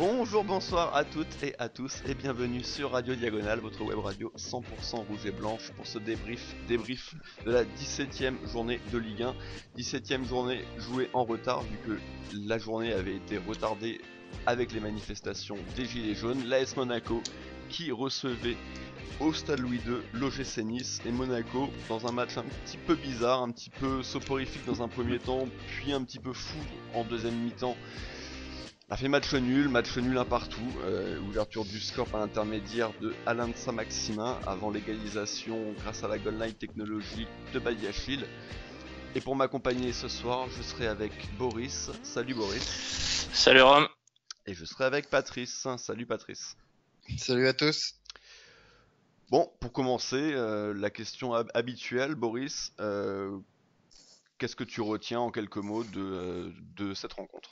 Bonjour, bonsoir à toutes et à tous et bienvenue sur Radio Diagonale, votre web radio 100% rouge et blanche pour ce débrief de la 17e journée de Ligue 1. 17e journée jouée en retard vu que la journée avait été retardée avec les manifestations des Gilets jaunes. L'AS Monaco qui recevait au Stade Louis II l'OGC Nice, et Monaco dans un match un petit peu bizarre, un petit peu soporifique dans un premier temps, puis un petit peu fou en deuxième mi-temps. A fait match nul un partout, ouverture du score par l'intermédiaire de Alain Saint-Maximin avant l'égalisation grâce à la goal line technologie de Badiachil. Et pour m'accompagner ce soir, je serai avec Boris. Salut Boris. Salut Rome. Et je serai avec Patrice. Salut Patrice. Salut à tous. Bon, pour commencer, la question habituelle, Boris, qu'est-ce que tu retiens en quelques mots de cette rencontre ?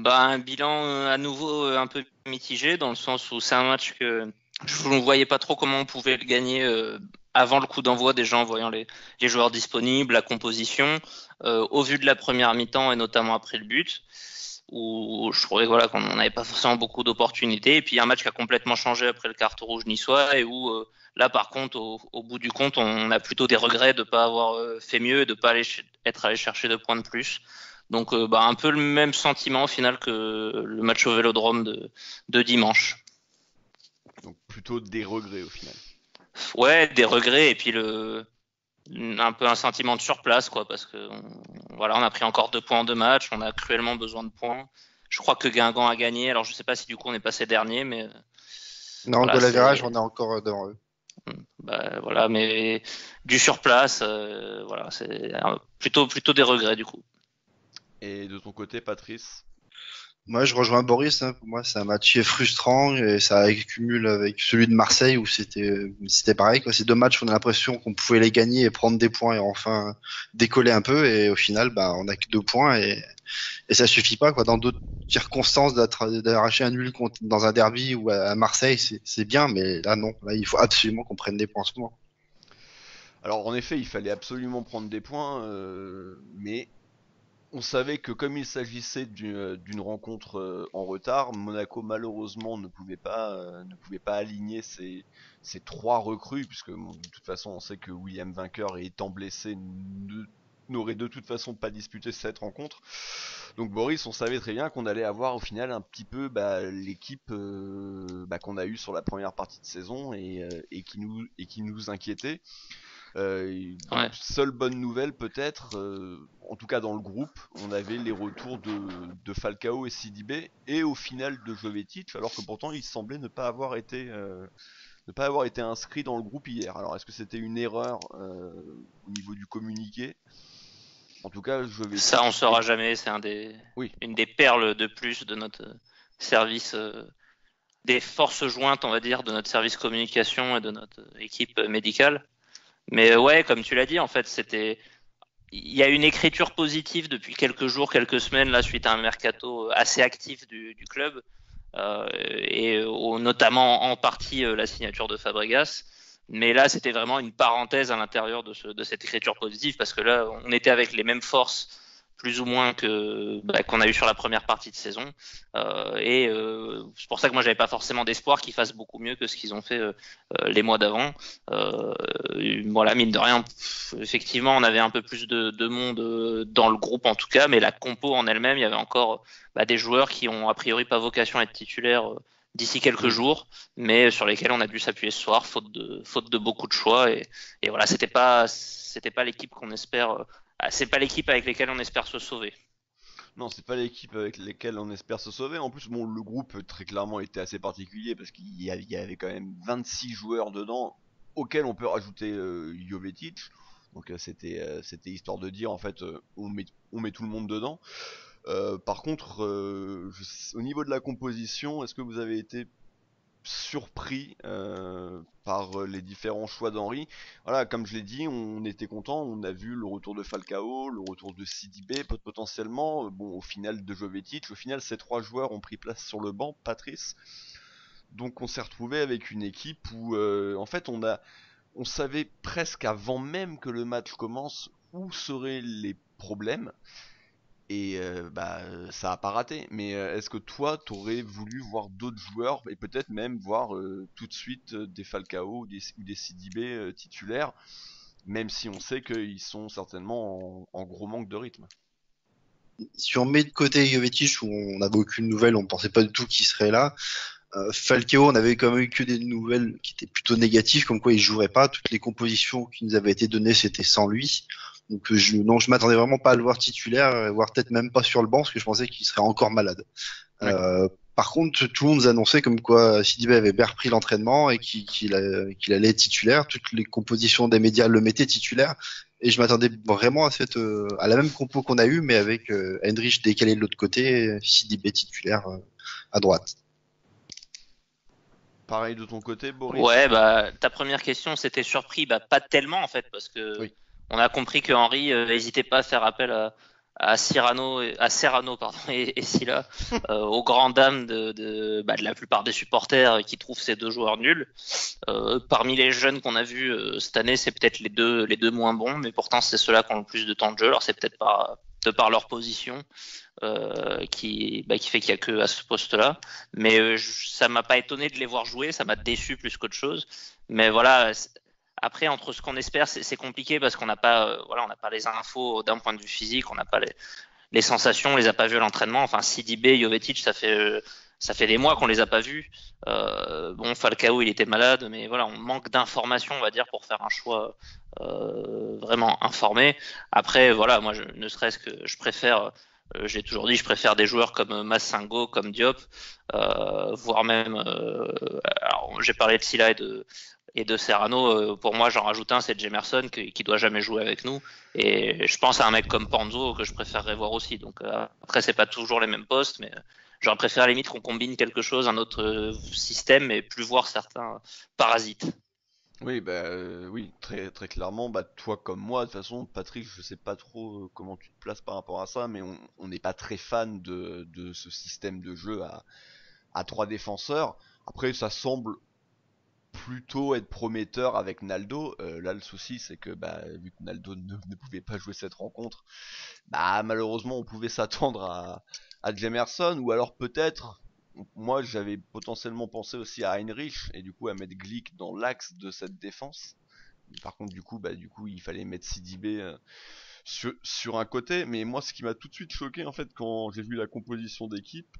Un bilan à nouveau un peu mitigé, dans le sens où c'est un match que je ne voyais pas trop comment on pouvait le gagner avant le coup d'envoi, déjà en voyant les joueurs disponibles, la composition, au vu de la première mi-temps et notamment après le but, où je trouvais qu'on n'avait pas forcément beaucoup d'opportunités. Et puis il y a un match qui a complètement changé après le carton rouge niçois, et où là par contre au bout du compte on a plutôt des regrets de ne pas avoir fait mieux et de ne pas être allé chercher 2 points de plus. Donc un peu le même sentiment au final que le match au Vélodrome de dimanche. Donc plutôt des regrets au final. Ouais, des regrets, et puis un peu un sentiment de surplace, quoi, parce que on a pris encore 2 points en 2 matchs, on a cruellement besoin de points. Je crois que Guingamp a gagné, alors je sais pas si du coup on est passé dernier, mais non, de la virage, on est encore devant eux. Mais du surplace, c'est plutôt des regrets du coup. Et de ton côté, Patrice ? Moi, je rejoins Boris. Pour moi, c'est un match frustrant et ça accumule avec celui de Marseille où c'était pareil, quoi. Ces 2 matchs, on a l'impression qu'on pouvait les gagner et prendre des points et enfin décoller un peu. Et au final, on a que 2 points et ça suffit pas, quoi. Dans d'autres circonstances, d'arracher un nul dans un derby ou à Marseille, c'est bien, mais là non. Là, il faut absolument qu'on prenne des points en ce moment. Alors en effet, il fallait absolument prendre des points, mais on savait que comme il s'agissait d'une rencontre en retard, Monaco malheureusement ne pouvait pas aligner ses 3 recrues, puisque de toute façon on sait que William Vainqueur, étant blessé, n'aurait de toute façon pas disputé cette rencontre. Donc Boris, on savait très bien qu'on allait avoir au final un petit peu l'équipe qu'on a eue sur la première partie de saison et qui nous inquiétait. Seule bonne nouvelle peut-être, en tout cas dans le groupe, on avait les retours de Falcao et Sidibé et au final de Jovetic, alors que pourtant il semblait ne pas avoir été inscrit dans le groupe hier. Alors est-ce que c'était une erreur au niveau du communiqué ? En tout cas, Jovetic... Ça on saura jamais, c'est une des perles de plus de notre service, des forces jointes on va dire, de notre service communication et de notre équipe médicale. Mais ouais, comme tu l'as dit, en fait, il y a une écriture positive depuis quelques jours, quelques semaines, là, suite à un mercato assez actif du club, et notamment en partie la signature de Fabregas. Mais là, c'était vraiment une parenthèse à l'intérieur de cette écriture positive, parce que là, on était avec les mêmes forces, plus ou moins qu'on a eu sur la première partie de saison, et c'est pour ça que moi j'avais pas forcément d'espoir qu'ils fassent beaucoup mieux que ce qu'ils ont fait les mois d'avant. Mine de rien, effectivement on avait un peu plus de monde dans le groupe en tout cas, mais la compo en elle-même, il y avait encore des joueurs qui ont a priori pas vocation à être titulaires d'ici quelques jours, mais sur lesquels on a dû s'appuyer ce soir, faute de beaucoup de choix, et voilà, c'était pas l'équipe qu'on espère. C'est pas l'équipe avec laquelle on espère se sauver. Non, c'est pas l'équipe avec laquelle on espère se sauver. En plus, le groupe très clairement était assez particulier parce qu'il y avait quand même 26 joueurs dedans, auxquels on peut rajouter Jovetic. Donc c'était histoire de dire en fait on met tout le monde dedans. Par contre, au niveau de la composition, est-ce que vous avez été surpris par les différents choix d'Henry? Voilà, comme je l'ai dit, on était content, on a vu le retour de Falcao, le retour de Sidibé potentiellement, au final de Jovetic. Au final, ces 3 joueurs ont pris place sur le banc, Patrice. Donc on s'est retrouvé avec une équipe où en fait on savait presque avant même que le match commence où seraient les problèmes. ça a pas raté. Mais est-ce que toi, t'aurais voulu voir d'autres joueurs et peut-être même voir tout de suite des Falcao ou des CDB titulaires, même si on sait qu'ils sont certainement en gros manque de rythme? Si on met de côté Jovetic, où on n'avait aucune nouvelle, on pensait pas du tout qu'il serait là, Falcao, on avait quand même eu que des nouvelles qui étaient plutôt négatives, comme quoi il jouerait pas. Toutes les compositions qui nous avaient été données, c'était sans lui. Donc je m'attendais vraiment pas à le voir titulaire, voire peut-être même pas sur le banc, parce que je pensais qu'il serait encore malade. Par contre, tout le monde nous annonçait comme quoi Sidibé avait bien repris l'entraînement et qu'il allait être titulaire. Toutes les compositions des médias le mettaient titulaire. Et je m'attendais vraiment à la même compo qu'on a eu, mais avec Hendrich décalé de l'autre côté, Sidibé titulaire à droite. Pareil de ton côté, Boris? Ouais, bah ta première question, c'était surpris, bah pas tellement en fait, parce que Oui. on a compris que Henry n'hésitait pas à faire appel à Serrano pardon, et Silla, aux grandes dames de la plupart des supporters qui trouvent ces deux joueurs nuls. Parmi les jeunes qu'on a vus cette année, c'est peut-être les deux moins bons, mais pourtant c'est ceux-là qui ont le plus de temps de jeu. Alors c'est peut-être de par leur position qui fait qu'il y a que à ce poste-là. Mais ça m'a pas étonné de les voir jouer, ça m'a déçu plus qu'autre chose. Mais voilà. Après, entre ce qu'on espère, c'est compliqué parce qu'on n'a pas, on n'a pas les infos d'un point de vue physique, on n'a pas les sensations, on les a pas vus à l'entraînement. Enfin, Sidibé, Jovetic, ça fait des mois qu'on les a pas vus. Bon, Falcao, il était malade, mais voilà, on manque d'informations, on va dire, pour faire un choix vraiment informé. Après, voilà, moi, ne serait-ce que je préfère. J'ai toujours dit, je préfère des joueurs comme Massingo, comme Diop, voire même. Alors, j'ai parlé de Silla et de Serrano. Pour moi, j'en rajoute un, c'est Jemerson qui doit jamais jouer avec nous. Et je pense à un mec comme Panzo que je préférerais voir aussi. Donc après, c'est pas toujours les mêmes postes, mais j'aurais préféré à la limite qu'on combine quelque chose, un autre système, et plus voir certains parasites. Oui, oui, très très clairement, toi comme moi, de toute façon, Patrick, je sais pas trop comment tu te places par rapport à ça, mais on n'est pas très fan de ce système de jeu à trois défenseurs. Après, ça semble plutôt être prometteur avec Naldo. Là, le souci, c'est que vu que Naldo ne pouvait pas jouer cette rencontre, malheureusement, on pouvait s'attendre à Jemerson, ou alors peut-être, moi j'avais potentiellement pensé aussi à Heinrich, et du coup à mettre Glick dans l'axe de cette défense. Par contre, du coup il fallait mettre Sidibé sur un côté, mais moi ce qui m'a tout de suite choqué en fait quand j'ai vu la composition d'équipe,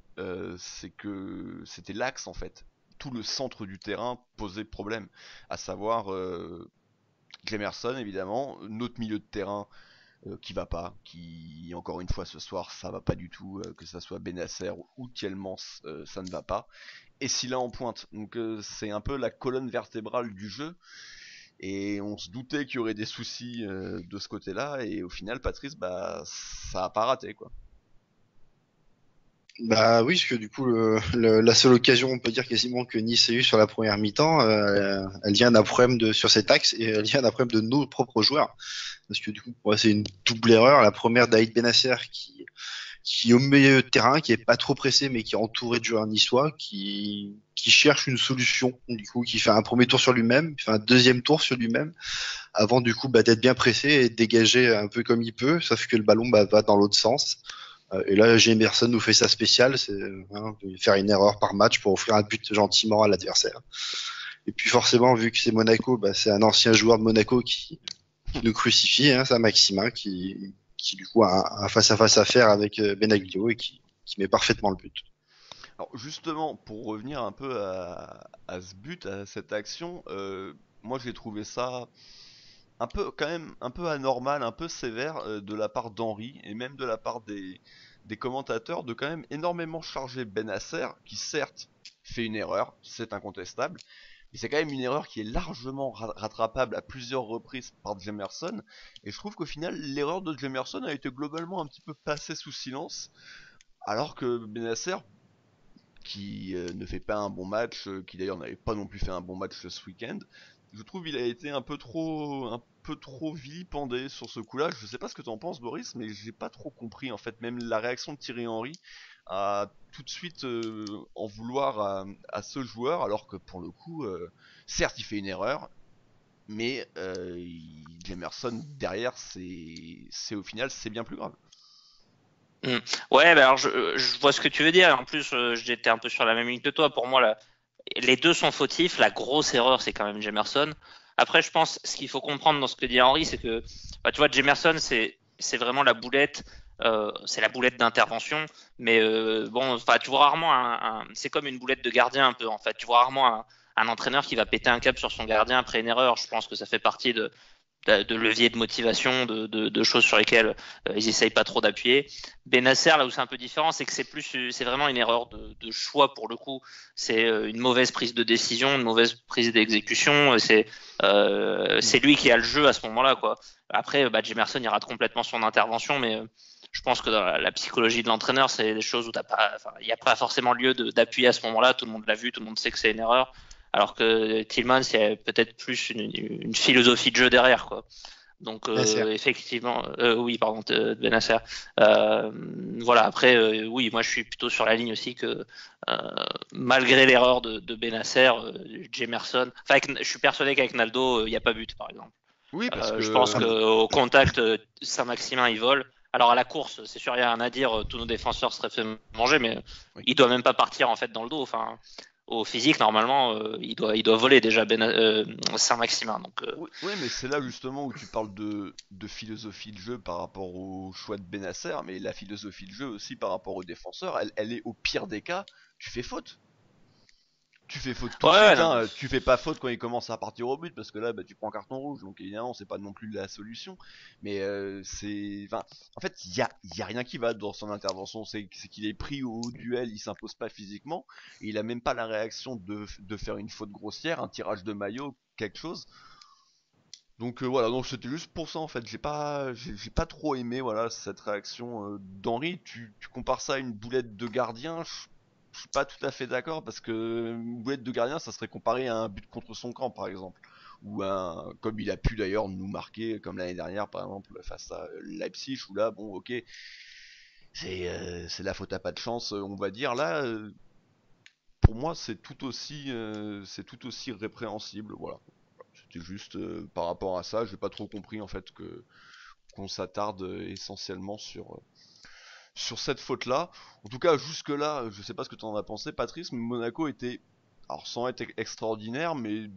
c'est que c'était l'axe en fait. Tout le centre du terrain posait problème, à savoir Jemerson évidemment, notre milieu de terrain qui va pas, qui encore une fois ce soir ça va pas du tout, que ça soit Benasser ou Tielmans, ça ne va pas. Et Silla en pointe, donc c'est un peu la colonne vertébrale du jeu. Et on se doutait qu'il y aurait des soucis de ce côté-là, et au final Patrice, ça a pas raté quoi. Bah oui, parce que du coup, la seule occasion, on peut dire quasiment que Nice a eu sur la première mi-temps, elle vient d'un problème sur cet axe et elle vient d'un problème de nos propres joueurs. Parce que du coup, pour moi, c'est une double erreur. La première d'Aïd Benasser qui est au milieu de terrain, qui est pas trop pressé, mais qui est entouré de joueurs niçois, qui cherche une solution. Du coup, qui fait un premier tour sur lui-même, qui fait un deuxième tour sur lui-même, avant du coup d'être bien pressé et de dégager un peu comme il peut, sauf que le ballon va dans l'autre sens. Et là, Emerson nous fait sa spéciale, c'est faire une erreur par match pour offrir un but gentiment à l'adversaire. Et puis forcément, vu que c'est Monaco, c'est un ancien joueur de Monaco qui nous crucifie, c'est Maximin qui du coup a un face-à-face à faire avec Benaglio et qui met parfaitement le but. Alors justement, pour revenir un peu à ce but, à cette action, moi j'ai trouvé ça un peu quand même un peu anormal, un peu sévère de la part d'Henry et même de la part des commentateurs de quand même énormément charger Benasser, qui certes fait une erreur, c'est incontestable, mais c'est quand même une erreur qui est largement rattrapable à plusieurs reprises par Jemerson, et je trouve qu'au final l'erreur de Jemerson a été globalement un petit peu passée sous silence, alors que Benasser, qui ne fait pas un bon match, qui d'ailleurs n'avait pas non plus fait un bon match ce week-end, je trouve il a été un peu trop vilipendé sur ce coup-là. Je sais pas ce que t'en penses, Boris, mais j'ai pas trop compris en fait. Même la réaction de Thierry Henry à tout de suite en vouloir à ce joueur, alors que pour le coup, certes il fait une erreur, mais Emerson derrière, c'est au final c'est bien plus grave. Ouais, bah alors je vois ce que tu veux dire. En plus, j'étais un peu sur la même ligne que toi. Pour moi, les deux sont fautifs. La grosse erreur, c'est quand même Jemerson. Après, je pense, ce qu'il faut comprendre dans ce que dit Henry, c'est que, bah, tu vois, Jemerson, c'est vraiment la boulette. C'est la boulette d'intervention, mais bon, enfin, tu vois rarement c'est comme une boulette de gardien un peu en fait. Tu vois rarement un entraîneur qui va péter un câble sur son gardien après une erreur. Je pense que ça fait partie de leviers de motivation, de choses sur lesquelles ils essayent pas trop d'appuyer. Benasser, là où c'est un peu différent, c'est que c'est vraiment une erreur de choix pour le coup. C'est une mauvaise prise de décision, une mauvaise prise d'exécution. C'est lui qui a le jeu à ce moment-là, quoi. Après, Jemerson, il rate complètement son intervention, mais je pense que dans la psychologie de l'entraîneur, c'est des choses où il n'y a pas forcément lieu d'appuyer à ce moment-là. Tout le monde l'a vu, tout le monde sait que c'est une erreur. Alors que Tillmans, il y a peut-être plus une philosophie de jeu derrière, quoi. Donc effectivement, oui, pardon, Benasser. Voilà. Après, oui, moi je suis plutôt sur la ligne aussi que malgré l'erreur de Benasser, Jemerson. Enfin, je suis persuadé qu'avec Naldo, il n'y a pas but, par exemple. Oui, parce que Je pense qu'au contact, Saint-Maximin il vole. Alors à la course, c'est sûr, il y a rien à dire. Tous nos défenseurs seraient fait manger, mais oui. il doit même pas partir en fait dans le dos. Enfin, au physique, normalement, il doit voler déjà Saint-Maximin. Donc, oui, mais c'est là justement où tu parles de philosophie de jeu par rapport au choix de Benasser, mais la philosophie de jeu aussi par rapport aux défenseurs, elle est au pire des cas, tu fais faute. Tu fais faute tout de ouais, suite, non, hein. Tu fais pas faute quand il commence à partir au but parce que là tu prends un carton rouge, donc évidemment c'est pas non plus la solution. Mais en fait y a rien qui va dans son intervention, c'est qu'il est pris au duel, il s'impose pas physiquement, et il a même pas la réaction de faire une faute grossière, un tirage de maillot, quelque chose. Donc voilà, donc c'était juste pour ça en fait. J'ai pas trop aimé voilà cette réaction d'Henri. Tu compares ça à une boulette de gardien. Je suis pas tout à fait d'accord parce que une boulette de gardien, ça serait comparé à un but contre son camp par exemple, ou comme il a pu d'ailleurs nous marquer comme l'année dernière par exemple face à Leipzig où là bon ok c'est la faute à pas de chance on va dire là. Pour moi c'est tout aussi répréhensible voilà. C'était juste par rapport à ça, j'ai pas trop compris en fait que qu'on s'attarde essentiellement sur cette faute-là. En tout cas, jusque-là, je sais pas ce que tu en as pensé, Patrice, mais Monaco était, alors sans être extraordinaire, mais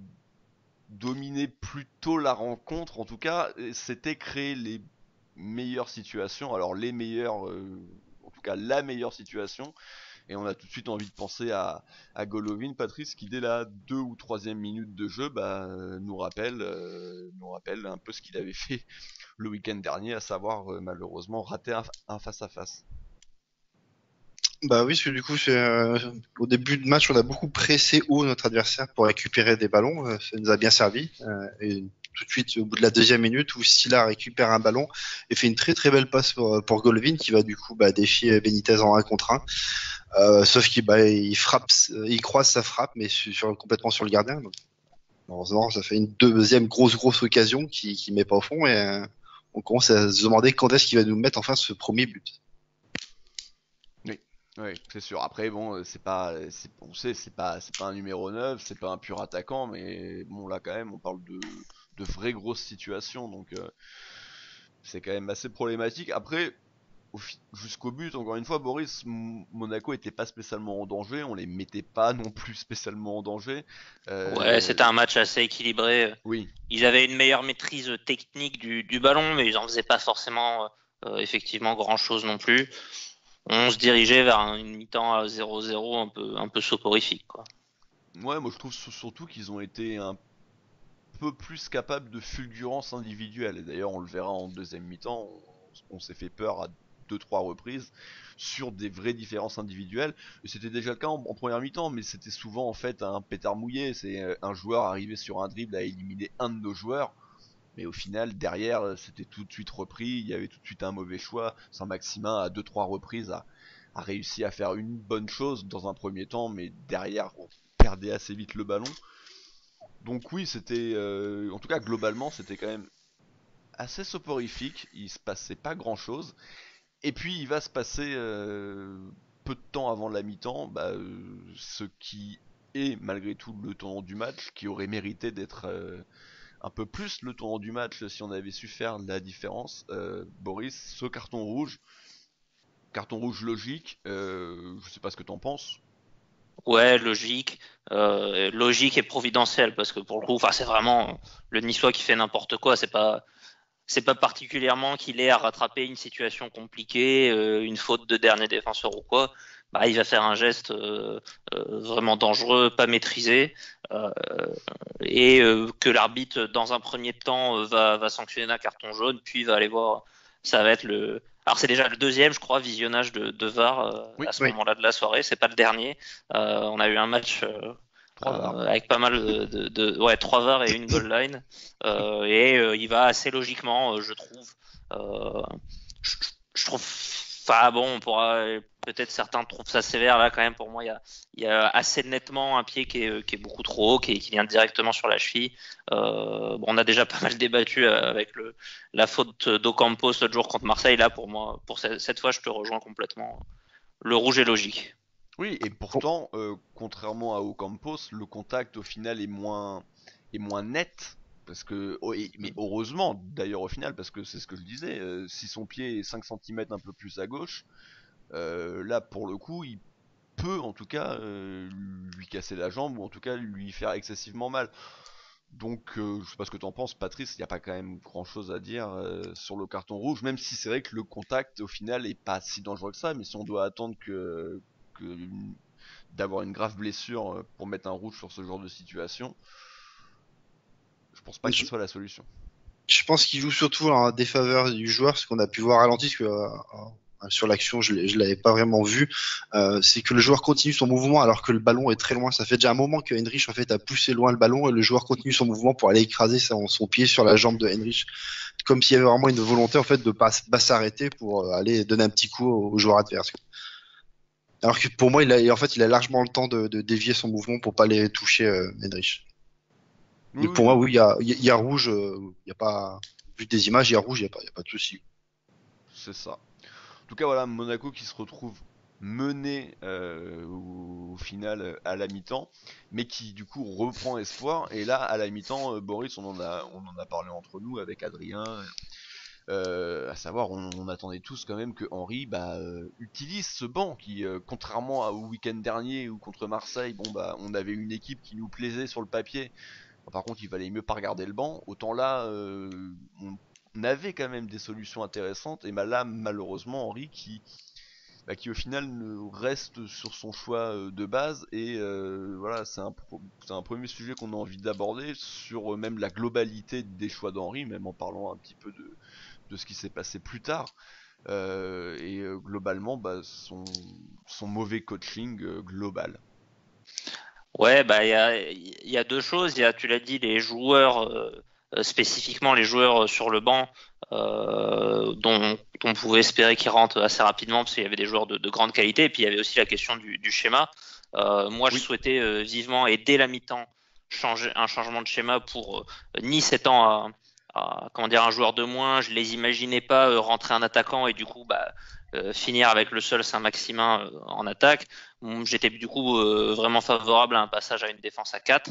dominait plutôt la rencontre. En tout cas, c'était créer les meilleures situations. Alors les meilleures, en tout cas la meilleure situation. Et on a tout de suite envie de penser à Golovin, Patrice, qui dès la 2 ou 3e minute de jeu nous rappelle un peu ce qu'il avait fait le week-end dernier, à savoir malheureusement rater un face-à-face. Bah oui, parce que du coup, au début de match, on a beaucoup pressé haut notre adversaire pour récupérer des ballons. Ça nous a bien servi. Et tout de suite, au bout de la 2e minute, où Silla récupère un ballon et fait une très très belle passe pour Golovin, qui va du coup défier Benitez en 1 contre 1. Sauf qu'il frappe, il croise sa frappe, mais complètement sur le gardien. Donc, heureusement, ça fait une deuxième grosse occasion qui met pas au fond. Et on commence à se demander quand est-ce qu'il va nous mettre enfin ce premier but. Oui, c'est sûr. Après, bon, on sait, c'est pas un numéro 9, c'est pas un pur attaquant, mais bon, là, quand même, on parle de vraies grosses situations, donc c'est quand même assez problématique. Après, jusqu'au but, encore une fois, Boris, Monaco était pas spécialement en danger, on les mettait pas non plus spécialement en danger. ouais, c'était un match assez équilibré. Oui. Ils avaient une meilleure maîtrise technique du ballon, mais ils en faisaient pas forcément effectivement grand-chose non plus. On se dirigeait vers une mi-temps à 0-0 un peu soporifique, quoi. Ouais, moi je trouve surtout qu'ils ont été un peu plus capables de fulgurance individuelle. Et d'ailleurs, on le verra en deuxième mi-temps, on s'est fait peur à 2 3 reprises sur des vraies différences individuelles. Et c'était déjà le cas en première mi-temps, mais c'était souvent en fait un pétard mouillé. C'est un joueur arrivé sur un dribble à éliminer un de nos joueurs. Mais au final, derrière, c'était tout de suite repris. Il y avait tout de suite un mauvais choix. Saint-Maximin, à 2 3 reprises, a réussi à faire une bonne chose dans un premier temps, mais derrière, on perdait assez vite le ballon. Donc oui, c'était, en tout cas globalement, c'était quand même assez soporifique. Il se passait pas grand-chose. Et puis il va se passer peu de temps avant la mi-temps, ce qui est malgré tout le tournant du match, qui aurait mérité d'être un peu plus le tournant du match si on avait su faire la différence. Boris, ce carton rouge, carton rouge logique. Je sais pas ce que t'en penses. Ouais, logique et providentiel, parce que pour le coup, c'est vraiment le Niçois qui fait n'importe quoi. C'est pas particulièrement qu'il ait à rattraper une situation compliquée, une faute de dernier défenseur ou quoi. Il va faire un geste vraiment dangereux, pas maîtrisé, et que l'arbitre, dans un premier temps, va sanctionner d'un carton jaune, puis va aller voir. Ça va être Alors c'est déjà le deuxième, je crois, visionnage de VAR à ce moment-là de la soirée. C'est pas le dernier. On a eu un match. Avec pas mal de 3 VAR et une goal line, il va assez logiquement, je trouve. Je trouve, on pourra peut-être certains trouvent ça sévère là quand même. Pour moi, il y a assez nettement un pied qui est beaucoup trop haut, qui vient directement sur la cheville. On a déjà pas mal débattu avec la faute d'Ocampos l'autre jour contre Marseille. Là, pour moi, pour cette fois, je te rejoins complètement. Le rouge est logique. Oui, et pourtant, contrairement à Ocampos, le contact au final est moins net. Parce que, mais heureusement d'ailleurs au final, parce que c'est ce que je disais, si son pied est 5 cm un peu plus à gauche, là pour le coup, il peut en tout cas lui casser la jambe ou en tout cas lui faire excessivement mal. Donc je sais pas ce que t'en penses, Patrice, il n'y a pas quand même grand chose à dire sur le carton rouge, même si c'est vrai que le contact au final est pas si dangereux que ça, mais si on doit attendre d'avoir une grave blessure pour mettre un rouge sur ce genre de situation, je pense pas que ce soit la solution. Je pense qu'il joue surtout en défaveur du joueur, ce qu'on a pu voir ralenti, parce que sur l'action, je l'avais pas vraiment vu. C'est que le joueur continue son mouvement alors que le ballon est très loin. Ça fait déjà un moment que Henrich en fait a poussé loin le ballon et le joueur continue son mouvement pour aller écraser son pied sur la jambe de Henrich, comme s'il y avait vraiment une volonté en fait de pas s'arrêter pour aller donner un petit coup au joueur adverse. Alors que pour moi, il a largement le temps de dévier son mouvement pour pas aller toucher Henrich. Oui, pour moi, oui, il y a rouge, il y a pas, vu des images, il y a rouge, il y a pas de souci. C'est ça. En tout cas, voilà, Monaco qui se retrouve mené au final à la mi-temps, mais qui du coup reprend espoir. Et là, à la mi-temps, Boris, on en a parlé entre nous avec Adrien. À savoir, on attendait tous quand même que Henry utilise ce banc qui, contrairement au week-end dernier ou contre Marseille, on avait une équipe qui nous plaisait sur le papier. Par contre, il valait mieux pas regarder le banc. Autant là, on avait quand même des solutions intéressantes. Et là, malheureusement, Henry qui au final reste sur son choix de base. Et voilà, c'est un premier sujet qu'on a envie d'aborder sur même la globalité des choix d'Henry, même en parlant un petit peu de ce qui s'est passé plus tard. Globalement, son mauvais coaching global. Ouais, il y a deux choses. Tu l'as dit, les joueurs, spécifiquement les joueurs sur le banc, dont on pouvait espérer qu'ils rentrent assez rapidement parce qu'il y avait des joueurs de grande qualité. Et puis il y avait aussi la question du schéma. Moi, je souhaitais vivement et dès la mi-temps un changement de schéma pour Nice étant un joueur de moins. Je les imaginais pas rentrer un attaquant et du coup finir avec le seul Saint-Maximin en attaque. J'étais du coup vraiment favorable à un passage à une défense à 4.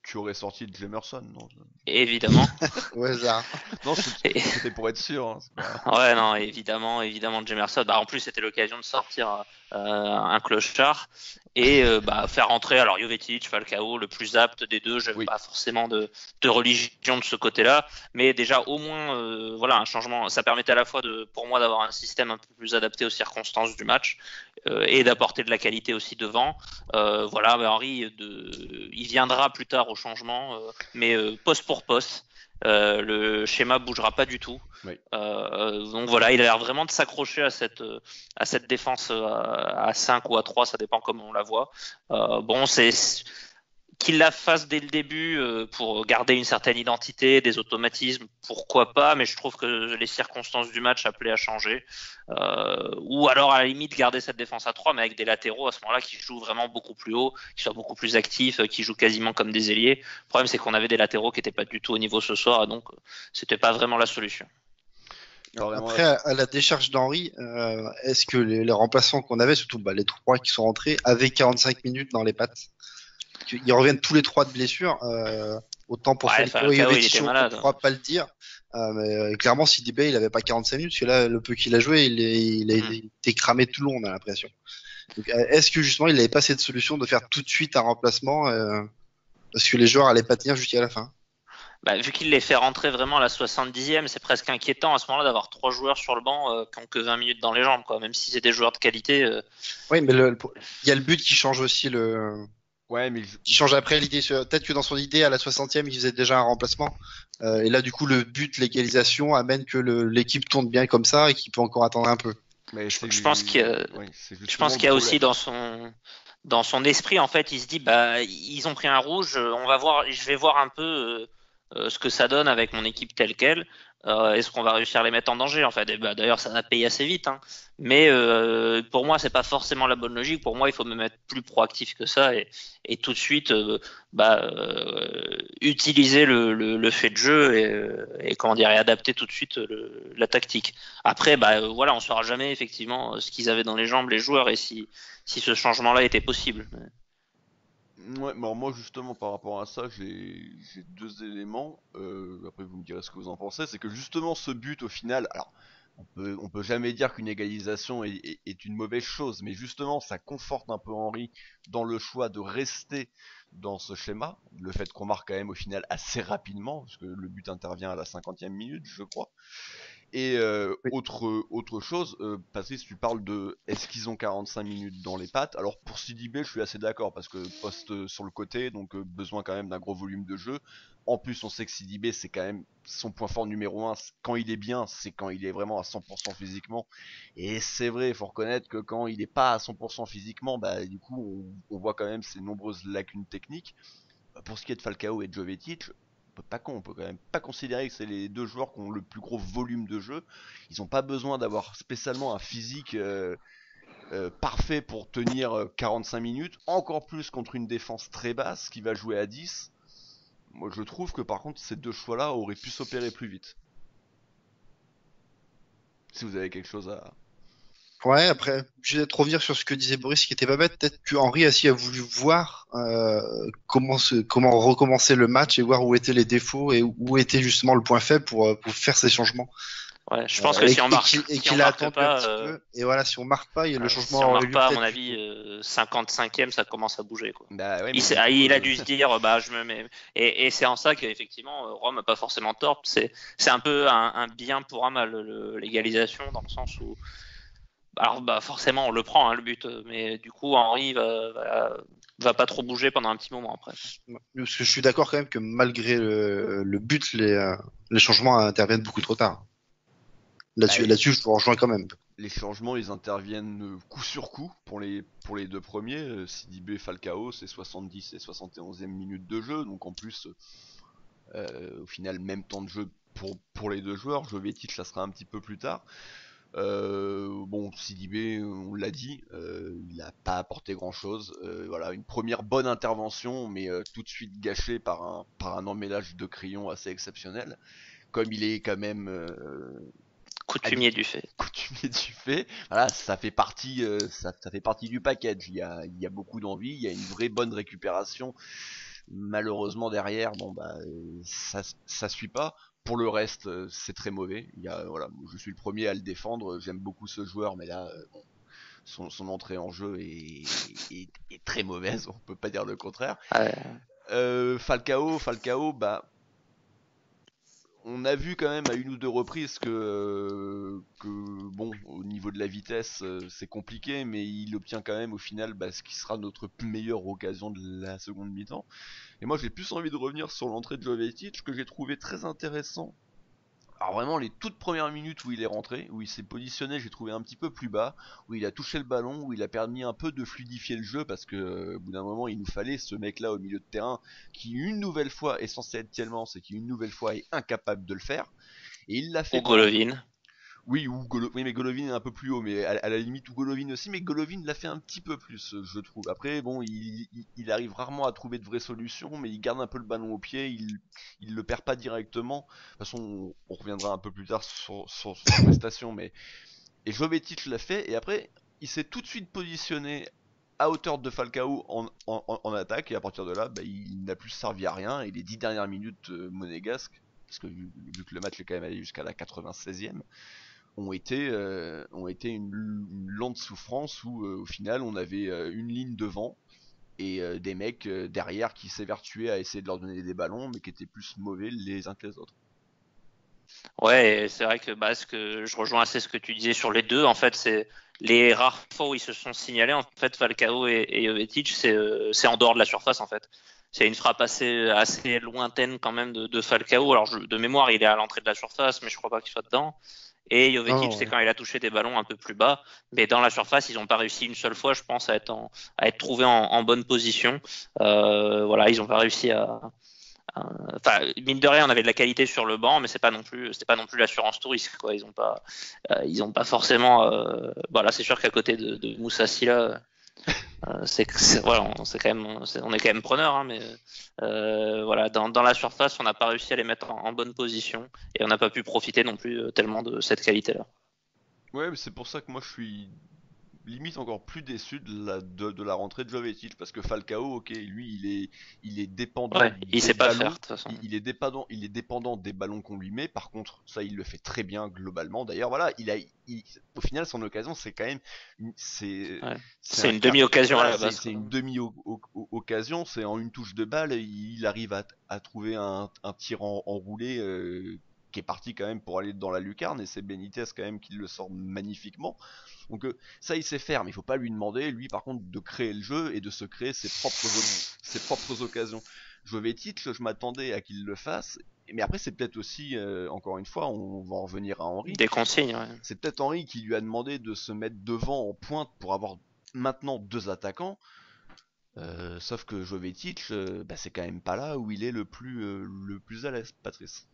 Tu aurais sorti de Jemerson, non? Évidemment. Au hasard. Non, c'était pour être sûr. Hein, ouais, non, évidemment, Jemerson. En plus, c'était l'occasion de sortir un clochard et faire rentrer alors Jovetic, Falcao, le plus apte des deux. Je n'ai pas forcément de religion de ce côté-là, mais déjà au moins un changement. Ça permettait à la fois pour moi d'avoir un système un peu plus adapté aux circonstances du match et d'apporter de la qualité aussi devant. Henry, il viendra plus tard au changement, mais poste pour poste. Le schéma bougera pas du tout. Oui. Donc voilà, il a l'air vraiment de s'accrocher à cette défense à 5 ou à 3, ça dépend comment on la voit. C'est qu'il la fasse dès le début pour garder une certaine identité, des automatismes, pourquoi pas, mais je trouve que les circonstances du match appelaient à changer. Ou alors à la limite garder cette défense à 3, mais avec des latéraux à ce moment-là qui jouent vraiment beaucoup plus haut, qui soient beaucoup plus actifs, qui jouent quasiment comme des ailiers. Le problème, c'est qu'on avait des latéraux qui n'étaient pas du tout au niveau ce soir, donc c'était pas vraiment la solution. Après, à la décharge d'Henry, est-ce que les remplaçants qu'on avait, surtout les 3 qui sont rentrés, avaient 45 minutes dans les pattes? Ils reviennent tous les 3 de blessure. Autant pour Falcao et Jovetic, on ne pourra pas le dire. Mais clairement, Sidibé, il avait pas 45 minutes, parce que là, le peu qu'il a joué, il a été cramé tout le long, on a l'impression. Donc, est-ce que justement, il n'avait pas cette solution de faire tout de suite un remplacement parce que les joueurs allaient pas tenir jusqu'à la fin? Bah, vu qu'il les fait rentrer vraiment à la 70e, c'est presque inquiétant à ce moment-là d'avoir 3 joueurs sur le banc qui ont que 20 minutes dans les jambes, quoi. Même si c'est des joueurs de qualité. Oui, mais il y a le but qui change aussi Ouais, mais qui change après l'idée. Peut-être que dans son idée, à la 60e, il faisait déjà un remplacement. Et là, du coup, le but, l'égalisation, amène que l'équipe tourne bien comme ça et qu'il peut encore attendre un peu. Mais je pense qu'il y a aussi dans son esprit, en fait, il se dit, bah, ils ont pris un rouge, je vais voir un peu ce que ça donne avec mon équipe telle quelle. Est-ce qu'on va réussir à les mettre en danger, en fait? Et bah, d'ailleurs, ça va payer assez vite, hein. Mais pour moi, c'est pas forcément la bonne logique. Pour moi, il faut me mettre plus proactif que ça et tout de suite utiliser le fait de jeu et comment dire, et adapter tout de suite la tactique. Après, voilà, on saura jamais effectivement ce qu'ils avaient dans les jambes, les joueurs, et si ce changement-là était possible. Ouais, alors moi justement par rapport à ça, j'ai deux éléments. Après vous me direz ce que vous en pensez. C'est que justement ce but au final, alors on peut jamais dire qu'une égalisation est une mauvaise chose, mais justement ça conforte un peu Henry dans le choix de rester dans ce schéma. Le fait qu'on marque quand même au final assez rapidement, parce que le but intervient à la 50e minute, je crois. Et Oui. autre chose, Patrice, tu parles de est-ce qu'ils ont 45 minutes dans les pattes. Alors pour Sidibé, je suis assez d'accord parce que poste sur le côté, donc besoin quand même d'un gros volume de jeu. En plus, on sait que Sidibé, c'est quand même son point fort numéro 1. Quand il est bien, c'est quand il est vraiment à 100% physiquement. Et c'est vrai, il faut reconnaître que quand il n'est pas à 100% physiquement, bah du coup, on voit quand même ses nombreuses lacunes techniques. Pour ce qui est de Falcao et de Jovetic, on peut quand même pas considérer que c'est les deux joueurs qui ont le plus gros volume de jeu. Ils n'ont pas besoin d'avoir spécialement un physique parfait pour tenir 45 minutes, encore plus contre une défense très basse qui va jouer à 10. Moi je trouve que par contre ces deux choix-là auraient pu s'opérer plus vite. Si vous avez quelque chose à... Ouais, après, je vais revenir sur ce que disait Boris, qui était pas bête. Peut-être que Henry a voulu voir comment recommencer le match et voir où étaient les défauts et où était justement le point faible pour faire ces changements. Ouais, je pense que si on marque, qu'il a attendu un petit peu. Et voilà, si on marque pas, le changement. Si on marque pas, à mon avis, 55e, ça commence à bouger, quoi. Bah ouais, il a dû se dire, je me mets. Et c'est en ça qu'effectivement, Rome n'a pas forcément tort. C'est un peu un bien pour un mal, l'égalisation, dans le sens où. Alors, forcément, on le prend, hein, le but. Mais du coup, Henry va pas trop bouger pendant un petit moment après. Parce que je suis d'accord quand même que malgré le but, les changements interviennent beaucoup trop tard. Là-dessus, je vous rejoins quand même. Les changements, ils interviennent coup sur coup pour les deux premiers. Sidibé, Falcao, c'est 70 et 71e minute de jeu, donc en plus, au final, même temps de jeu pour les deux joueurs. Jovetic, ça sera un petit peu plus tard. Bon, Sidibé, on l'a dit, il n'a pas apporté grand chose. Voilà, une première bonne intervention, mais tout de suite gâchée par un emmêlage de crayons assez exceptionnel. Comme il est quand même coutumier du fait. Voilà, ça fait partie du package. Il y a beaucoup d'envie, il y a une vraie bonne récupération. Malheureusement derrière, ça suit pas. Pour le reste, c'est très mauvais. Voilà, je suis le premier à le défendre. J'aime beaucoup ce joueur, mais là, son entrée en jeu est très mauvaise. On peut pas dire le contraire. Falcao, on a vu quand même à une ou deux reprises que bon, au niveau de la vitesse, c'est compliqué, mais il obtient quand même au final ce qui sera notre meilleure occasion de la seconde mi-temps. Et moi j'ai plus envie de revenir sur l'entrée de Jovetic, que j'ai trouvé très intéressant. Alors vraiment les toutes premières minutes où il est rentré, où il s'est positionné, j'ai trouvé un petit peu plus bas, où il a touché le ballon, où il a permis un peu de fluidifier le jeu, parce que au bout d'un moment il nous fallait ce mec là au milieu de terrain qui une nouvelle fois est censé être Tielemans et qui une nouvelle fois est incapable de le faire. Et il l'a fait. Ou Golovin. Oui, mais Golovin est un peu plus haut, mais à la limite ou Golovin aussi, mais Golovin l'a fait un petit peu plus, je trouve. Après, bon, il arrive rarement à trouver de vraies solutions, mais il garde un peu le ballon au pied, il le perd pas directement. De toute façon, on reviendra un peu plus tard sur sa prestation, mais et Jovetic l'a fait, et après, il s'est tout de suite positionné à hauteur de Falcao en attaque, et à partir de là, il n'a plus servi à rien, et les 10 dernières minutes monégasques, parce que vu que le match est quand même allé jusqu'à la 96e, ont été une lente souffrance où au final on avait une ligne devant et des mecs derrière qui s'évertuaient à essayer de leur donner des ballons, mais qui étaient plus mauvais les uns que les autres. Ouais, c'est vrai que je rejoins assez ce que tu disais sur les deux. En fait, c'est les rares fois où ils se sont signalés. En fait, Falcao et Jovetic, c'est en dehors de la surface en fait. C'est une frappe assez lointaine quand même de Falcao. Alors de mémoire, il est à l'entrée de la surface, mais je crois pas qu'il soit dedans. Et Jovetic, c'est quand il a touché des ballons un peu plus bas, mais dans la surface, ils n'ont pas réussi une seule fois, je pense, à être trouvés en bonne position. Voilà, ils n'ont pas réussi enfin, mine de rien, on avait de la qualité sur le banc, mais c'était pas non plus l'assurance tout risque, quoi. Ils ont pas forcément. Voilà, c'est sûr qu'à côté de Moussa Sylla, voilà, on est quand même preneur, hein, mais voilà, dans la surface, on n'a pas réussi à les mettre en bonne position et on n'a pas pu profiter non plus tellement de cette qualité-là. Ouais, mais c'est pour ça que moi je suis limite encore plus déçu de la rentrée de Jovetic, parce que Falcao, ok, lui il est dépendant il sait pas ballons, faire de toute façon. il est dépendant des ballons qu'on lui met. Par contre, ça il le fait très bien globalement. D'ailleurs, voilà, au final son occasion c'est quand même c'est une demi-occasion à la base. C'est une demi-occasion, c'est en une touche de balle, il arrive à trouver un tir enroulé qui est parti quand même pour aller dans la lucarne, et c'est Benitez quand même qui le sort magnifiquement. Donc ça il sait faire, mais il faut pas lui demander, lui par contre, de créer le jeu et de se créer ses propres occasions. Jovetic, je m'attendais à qu'il le fasse, mais après c'est peut-être aussi, encore une fois, on va en revenir à Henry. Des consignes, ouais. C'est peut-être Henry qui lui a demandé de se mettre devant en pointe pour avoir maintenant deux attaquants. Sauf que Jovetic, c'est quand même pas là où il est le plus à l'aise, Patrice.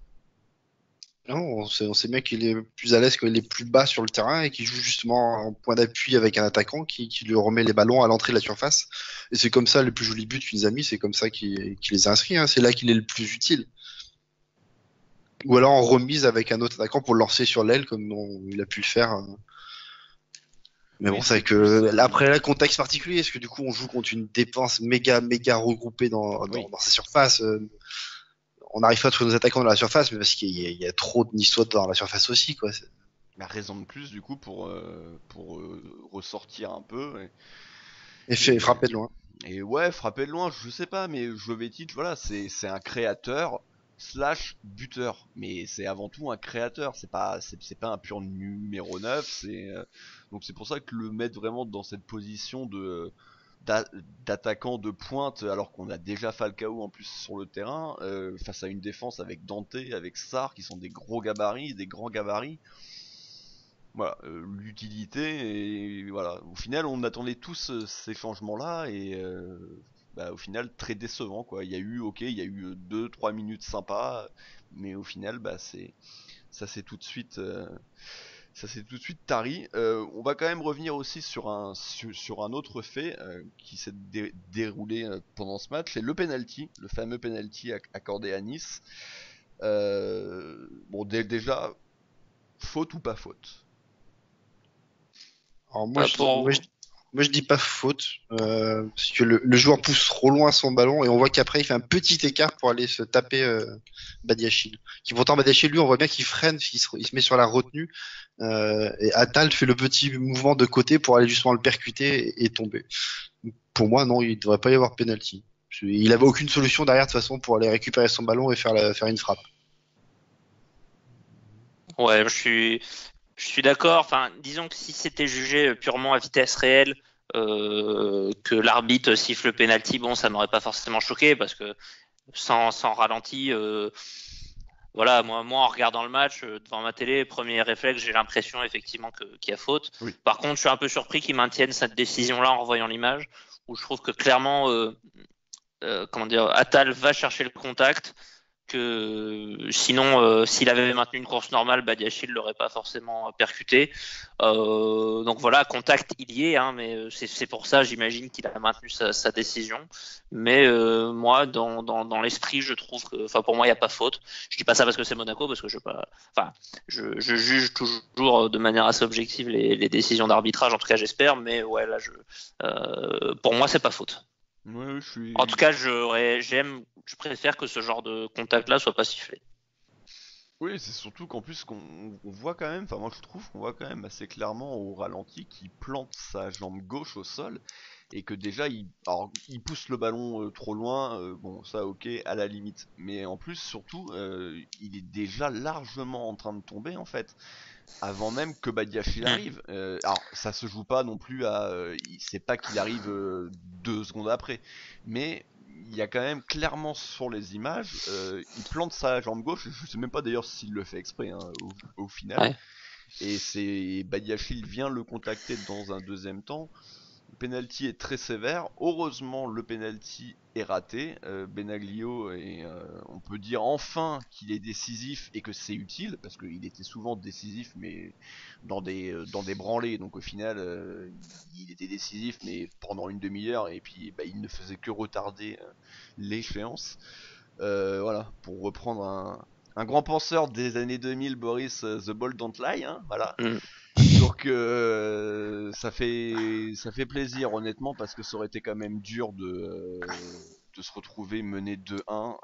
Non, on sait bien qu'il est plus à l'aise quand il est plus bas sur le terrain et qu'il joue justement en point d'appui avec un attaquant qui lui remet les ballons à l'entrée de la surface. Et c'est comme ça les plus jolis buts qu'il nous a mis, c'est comme ça qu'il les a inscrits. Hein. C'est là qu'il est le plus utile. Ou alors en remise avec un autre attaquant pour le lancer sur l'aile comme il a pu le faire. Mais bon, c'est vrai que après le contexte particulier, parce que du coup on joue contre une défense méga regroupée dans sa surface. On n'arrive pas à trouver nos attaquants dans la surface, mais parce qu'il y a trop de niçois dans la surface aussi, quoi. Mais raison de plus, du coup, pour ressortir un peu. Et frapper de loin. Et ouais, frapper de loin, je sais pas, mais Jovetic, voilà, c'est un créateur / buteur. Mais c'est avant tout un créateur, c'est pas un pur numéro 9. Donc c'est pour ça que le mettre vraiment dans cette position d'attaquant de pointe, alors qu'on a déjà Falcao en plus sur le terrain, face à une défense avec Dante, avec Sarr, qui sont des grands gabarits. Voilà, l'utilité, et voilà. Au final, on attendait tous ces changements-là, et au final, très décevant, quoi. Il y a eu 2-3 minutes sympas, mais au final, ça c'est tout de suite tari. On va quand même revenir aussi sur un autre fait qui s'est déroulé pendant ce match, c'est le fameux penalty accordé à Nice. Déjà, faute ou pas faute? Alors moi je dis pas faute, parce que le joueur pousse trop loin son ballon et on voit qu'après il fait un petit écart pour aller se taper Badiachil. Qui pourtant Badiachil, lui, on voit bien qu'il freine, il se met sur la retenue, et Attal fait le petit mouvement de côté pour aller justement le percuter et tomber. Pour moi, non, il devrait pas y avoir penalty. Il avait aucune solution derrière de toute façon pour aller récupérer son ballon et faire une frappe. Ouais, je suis d'accord. Enfin, disons que si c'était jugé purement à vitesse réelle, que l'arbitre siffle le penalty, bon, ça m'aurait pas forcément choqué parce que sans ralenti, voilà, moi en regardant le match devant ma télé, premier réflexe, j'ai l'impression effectivement qu'il y a faute. Oui. Par contre, je suis un peu surpris qu'ils maintiennent cette décision-là en revoyant l'image, où je trouve que clairement, Attal va chercher le contact. que sinon, s'il avait maintenu une course normale, Badiachil l'aurait pas forcément percuté. Donc voilà, contact il y est, hein, mais c'est pour ça, j'imagine qu'il a maintenu sa décision. Mais moi, dans l'esprit, je trouve que, enfin pour moi, il n'y a pas faute. Je dis pas ça parce que c'est Monaco, parce que je juge toujours de manière assez objective les décisions d'arbitrage, en tout cas j'espère. Mais ouais, là, pour moi, c'est pas faute. Ouais, En tout cas, je préfère que ce genre de contact-là soit pas sifflé. Oui, c'est surtout qu'en plus qu'on voit quand même, enfin moi je trouve qu'on voit quand même assez clairement au ralenti qu'il plante sa jambe gauche au sol et que déjà il pousse le ballon trop loin, bon ça ok à la limite, mais en plus surtout il est déjà largement en train de tomber en fait. Avant même que Badiachil arrive. Alors, ça se joue pas non plus à. C'est pas qu'il arrive 2 secondes après. Mais il y a quand même clairement sur les images, il plante sa jambe gauche. Je sais même pas d'ailleurs s'il le fait exprès hein, au final. Ouais. Et Badiachil vient le contacter dans un deuxième temps. Le penalty est très sévère. Heureusement, le penalty est raté. Benaglio, on peut dire enfin qu'il est décisif et que c'est utile, parce qu'il était souvent décisif, mais dans des branlées. Donc au final, il était décisif, mais pendant une demi-heure, et puis il ne faisait que retarder l'échéance. Voilà, pour reprendre un grand penseur des années 2000, Boris, The Ball Don't Lie, hein, voilà. Donc ça fait plaisir honnêtement parce que ça aurait été quand même dur de se retrouver mené 2-1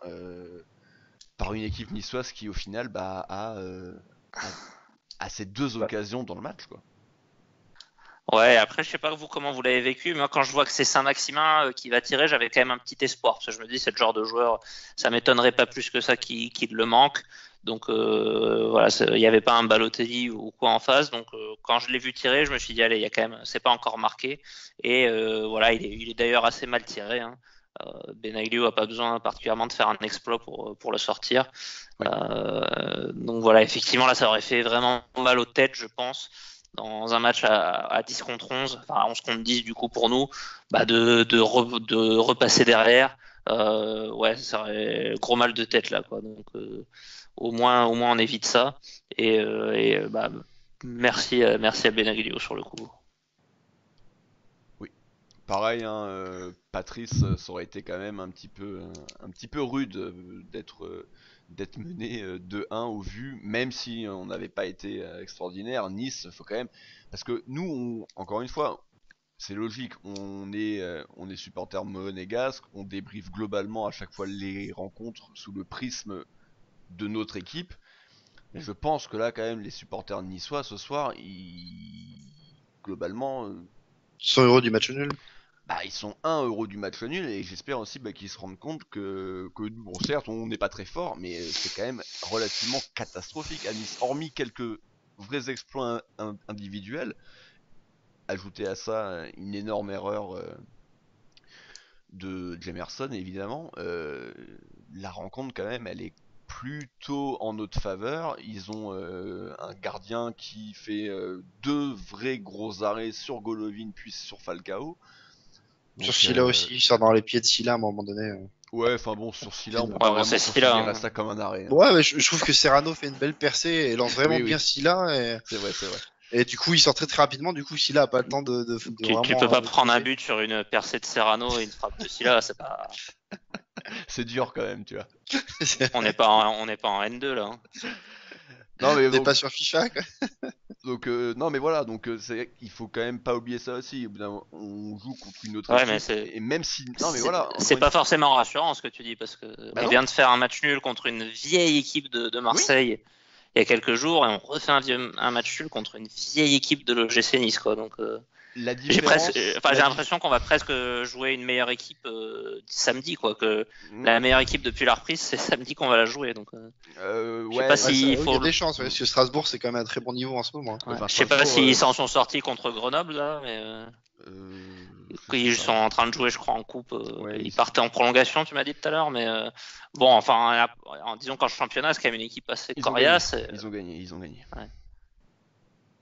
par une équipe niçoise qui au final a ces deux occasions dans le match quoi. Ouais, après je sais pas vous comment vous l'avez vécu, mais moi quand je vois que c'est Saint-Maximin qui va tirer, j'avais quand même un petit espoir parce que je me dis c'est le genre de joueur, ça m'étonnerait pas plus que ça qu'il le manque. Donc voilà, il n'y avait pas un Balotelli ou quoi en face. Donc quand je l'ai vu tirer, je me suis dit allez, il y a quand même, c'est pas encore marqué. Et voilà, il est d'ailleurs assez mal tiré. Hein. Benaglio a pas besoin particulièrement de faire un exploit pour le sortir. Oui. Donc voilà, effectivement là, ça aurait fait vraiment mal aux têtes, je pense, dans un match à 10 contre 11, enfin 11 contre 10 du coup pour nous, de repasser derrière. Ouais, ça aurait gros mal de tête là, quoi. Donc au moins on évite ça et merci à Benaglio sur le coup. Oui, pareil hein, Patrice, ça aurait été quand même un petit peu rude d'être mené 2-1 au vu, même si on n'avait pas été extraordinaire. Nice, faut quand même, parce que nous encore une fois c'est logique, on est supporters monégasques, on débriefe globalement à chaque fois les rencontres sous le prisme de notre équipe. Mais je pense que là, quand même, les supporters niçois ce soir, globalement, 100 € du match nul. Ils sont 1 € du match nul et j'espère aussi qu'ils se rendent compte que bon, certes, on n'est pas très fort, mais c'est quand même relativement catastrophique à Nice. Hormis quelques vrais exploits individuels, ajouter à ça une énorme erreur de Jemerson évidemment, la rencontre quand même elle est plutôt en notre faveur. Ils ont un gardien qui fait 2 vrais gros arrêts sur Golovin puis sur Falcao. Donc, sur Silla aussi, il sort dans les pieds de Silla à un moment donné. Ouais, enfin bon, sur Silla, on peut pas vraiment considérer ça comme un arrêt. Hein. Ouais, mais je trouve que Serrano fait une belle percée et lance vraiment bien Silla. Et... C'est vrai. Et du coup, il sort très rapidement. Du coup, Silla a pas le temps de vraiment. Tu peux pas prendre un but sur une percée de Serrano et une frappe de Silla, c'est pas. C'est dur quand même, tu vois. On n'est pas en N2 là. Hein. Non mais on n'est pas sur FIFA. Quoi. Donc non mais voilà, donc il faut quand même pas oublier ça aussi. On joue contre une autre équipe, mais et même si non mais voilà, c'est pas forcément rassurant ce que tu dis parce que on vient de faire un match nul contre une vieille équipe de Marseille il y a quelques jours et on refait un match nul contre une vieille équipe de l'OGC Nice quoi. Donc j'ai l'impression qu'on va presque jouer une meilleure équipe samedi quoi, que la meilleure équipe depuis la reprise c'est samedi qu'on va la jouer donc je sais pas s'il il y a des chances parce que Strasbourg c'est quand même un très bon niveau en ce moment. Ouais. Je sais pas s'ils s'en sont sortis contre Grenoble là mais ils sont en train de jouer je crois en coupe ils partaient en prolongation tu m'as dit tout à l'heure mais bon enfin disons qu'en championnat c'est quand même une équipe assez coriace. Ils ont gagné. Ouais.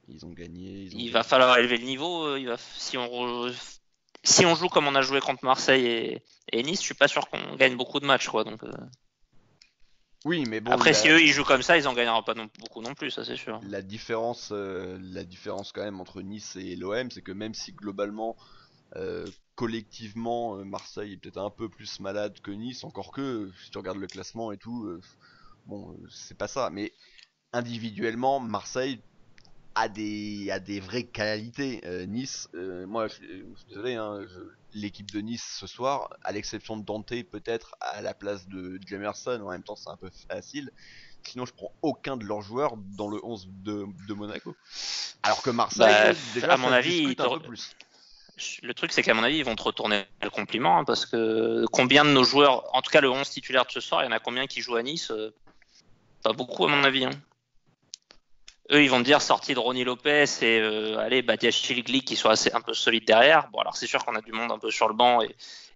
Ils ont gagné. Il va falloir élever le niveau. Si on joue comme on a joué contre Marseille et Nice, je suis pas sûr qu'on gagne beaucoup de matchs, quoi. Donc. Oui, mais bon. Après, si eux ils jouent comme ça, ils en gagneront pas beaucoup non plus, ça c'est sûr. La différence quand même entre Nice et l'OM, c'est que même si globalement, collectivement, Marseille est peut-être un peu plus malade que Nice, encore que si tu regardes le classement et tout, bon, c'est pas ça. Mais individuellement, Marseille a des vraies qualités. Nice, moi, je suis désolé, hein, l'équipe de Nice ce soir, à l'exception de Dante peut-être à la place de Jamerson, en même temps c'est un peu facile. Sinon, je prends aucun de leurs joueurs dans le 11 de Monaco. Alors que Marseille, déjà, à mon avis, discute un peu plus. Le truc, c'est qu'à mon avis, ils vont te retourner le compliment, hein, parce que combien de nos joueurs, en tout cas le 11 titulaire de ce soir, il y en a combien qui jouent à Nice? Pas beaucoup, à mon avis. Hein. Eux, ils vont te dire sortie de Ronny Lopez et allez, Badiachile qui soit un peu solide derrière. Bon, alors c'est sûr qu'on a du monde un peu sur le banc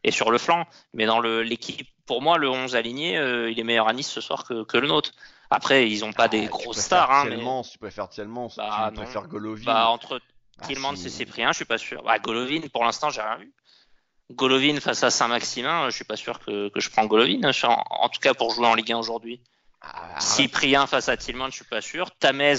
et sur le flanc, mais dans l'équipe, pour moi, le 11 aligné, il est meilleur à Nice ce soir que le nôtre. Après, ils n'ont pas des grosses stars. Hein, si tu préfères Tielemans, si tu préfères Golovin. Entre Tielemans et Cyprien, je suis pas sûr. Golovin, pour l'instant, j'ai rien vu. Golovin face à Saint-Maximin, je suis pas sûr que je prends Golovin, en tout cas pour jouer en Ligue 1 aujourd'hui. Cyprien face à Tielemans, je suis pas sûr. Tamez,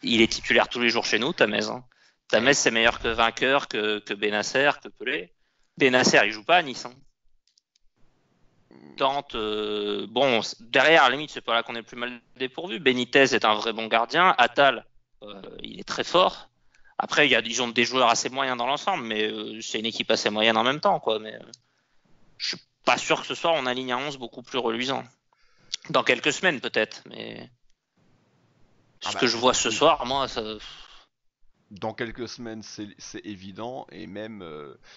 il est titulaire tous les jours chez nous, Tamez. Hein. Tamez, c'est meilleur que Vainqueur, que Benasser, que Pelé. Benasser, il joue pas à Nice. Hein. Dante, bon, derrière, à la limite, c'est pas là qu'on est le plus mal dépourvu. Benitez est un vrai bon gardien. Attal, il est très fort. Après, ils ont des joueurs assez moyens dans l'ensemble, mais c'est une équipe assez moyenne en même temps, quoi. Mais je suis pas sûr que ce soir on aligne un 11 beaucoup plus reluisant. Dans quelques semaines peut-être, mais ce que je vois ce soir, moi, ça. Dans quelques semaines, c'est évident, et même...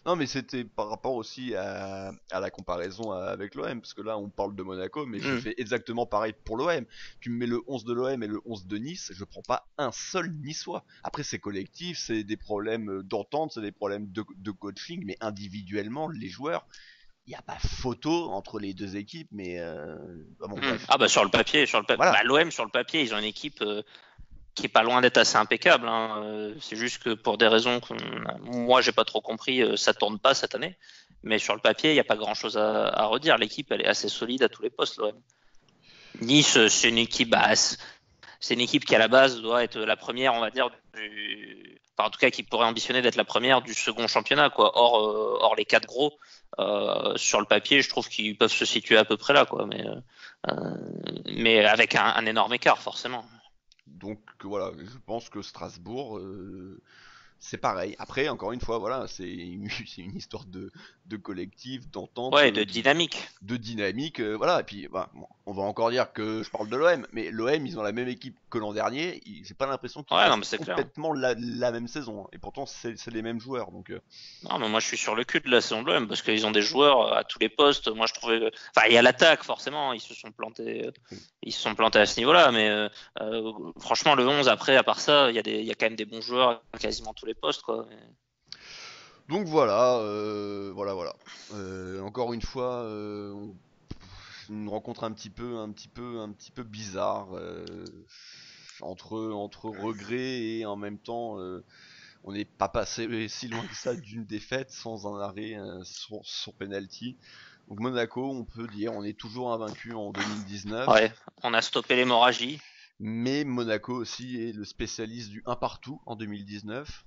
Non, mais c'était par rapport aussi à la comparaison avec l'OM, parce que là, on parle de Monaco, mais je fais exactement pareil pour l'OM. Tu me mets le 11 de l'OM et le 11 de Nice, je prends pas un seul Niçois. Après, c'est collectif, c'est des problèmes d'entente, c'est des problèmes de coaching, mais individuellement, les joueurs... Il n'y a pas photo entre les deux équipes, mais bon, bref. Sur le papier, voilà. L'OM sur le papier, ils ont une équipe qui est pas loin d'être assez impeccable. Hein. C'est juste que pour des raisons que moi j'ai pas trop compris, ça tourne pas cette année. Mais sur le papier, il n'y a pas grand-chose à redire. L'équipe, elle est assez solide à tous les postes. L'OM. Nice, c'est une équipe, c'est une équipe qui à la base doit être la première, on va dire, en tout cas qui pourrait ambitionner d'être la première du second championnat, quoi. Hors les quatre gros. Sur le papier, je trouve qu'ils peuvent se situer à peu près là, quoi. Mais avec un énorme écart, forcément. Donc voilà, je pense que Strasbourg, c'est pareil. Après, encore une fois, voilà, c'est une histoire de collectif, d'entente. Ouais, de dynamique. De dynamique, voilà. Et puis, on va encore dire que je parle de l'OM, mais l'OM, ils ont la même équipe que l'an dernier. J'ai pas l'impression qu'ils font complètement la même saison. Hein. Et pourtant, c'est les mêmes joueurs. Donc, Non, mais moi, je suis sur le cul de la saison de l'OM parce qu'ils ont des joueurs à tous les postes. Moi, je trouvais. Enfin, il y a l'attaque, forcément. Ils se sont plantés à ce niveau-là. Mais franchement, le 11, après, à part ça, il y a quand même des bons joueurs à quasiment tous les postes, quoi. Donc voilà, voilà. Encore une fois, une rencontre un petit peu bizarre, entre regret et en même temps, on n'est pas passé si loin que ça d'une défaite sans un arrêt sur penalty. Donc Monaco, on peut dire, on est toujours invaincu en 2019. Ouais, on a stoppé l'hémorragie. Mais Monaco aussi est le spécialiste du 1 partout en 2019.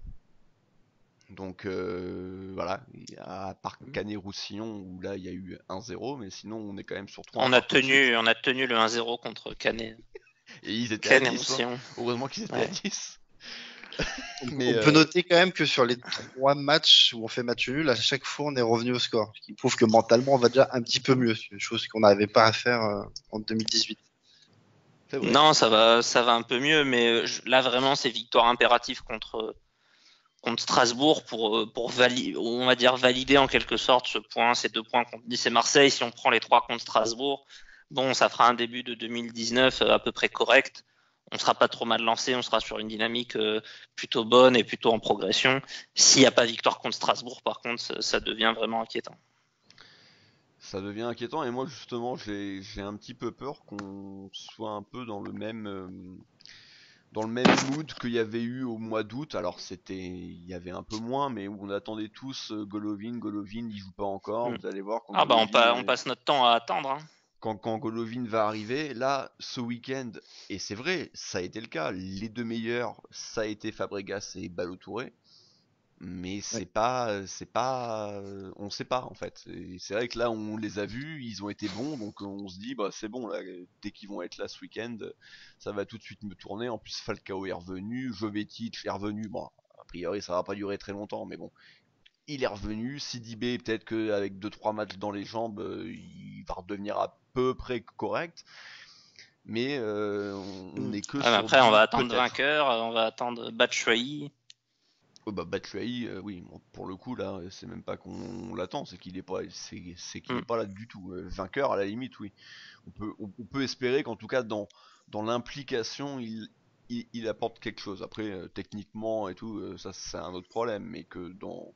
Donc voilà, à part Canet-Roussillon où là il y a eu 1-0, mais sinon on est quand même sur 3. On a tenu le 1-0 contre Canet. Et ils étaient à 10. Hein. Heureusement qu'ils étaient à 10. Mais on peut noter quand même que sur les 3 matchs où on fait match nul, à chaque fois on est revenu au score. Ce qui prouve que mentalement on va déjà un petit peu mieux. C'est une chose qu'on n'arrivait pas à faire en 2018. Non, ça va un peu mieux, mais là vraiment c'est victoire impérative contre Strasbourg pour valider en quelque sorte ces 2 points contre Nice et Marseille. Si on prend les 3 contre Strasbourg, bon, ça fera un début de 2019 à peu près correct. On sera pas trop mal lancé, on sera sur une dynamique plutôt bonne et plutôt en progression. S'il n'y a pas victoire contre Strasbourg, par contre, ça devient vraiment inquiétant. Ça devient inquiétant et moi justement j'ai un petit peu peur qu'on soit un peu dans le même mood qu'il y avait eu au mois d'août. Alors il y avait un peu moins, mais où on attendait tous Golovin, il joue pas encore. Vous allez voir. On passe notre temps à attendre. Hein. quand Golovin va arriver, là, ce week-end, et c'est vrai, ça a été le cas, les deux meilleurs, ça a été Fabregas et Ballo-Touré, mais c'est pas, on sait pas en fait. Et c'est vrai que là, on les a vus, ils ont été bons, donc on se dit, bah c'est bon, là, dès qu'ils vont être là ce week-end, ça va tout de suite me tourner. En plus, Falcao est revenu, Jovetic est revenu, bon, a priori, ça va pas durer très longtemps, mais bon. Il est revenu, Sidibé peut-être qu'avec 2-3 matchs dans les jambes, il va redevenir à peu près correct. Mais on n'est que sur après, on va attendre peut-être. vainqueur, on va attendre Batshuayi. Oh bah Batshuayi, oui, bon, pour le coup là, c'est même pas qu'on l'attend, c'est qu'il est pas, c'est qu'il est pas là du tout. Vainqueur à la limite, oui. On peut espérer qu'en tout cas dans l'implication, il apporte quelque chose. Après, techniquement et tout, ça c'est un autre problème, mais que dans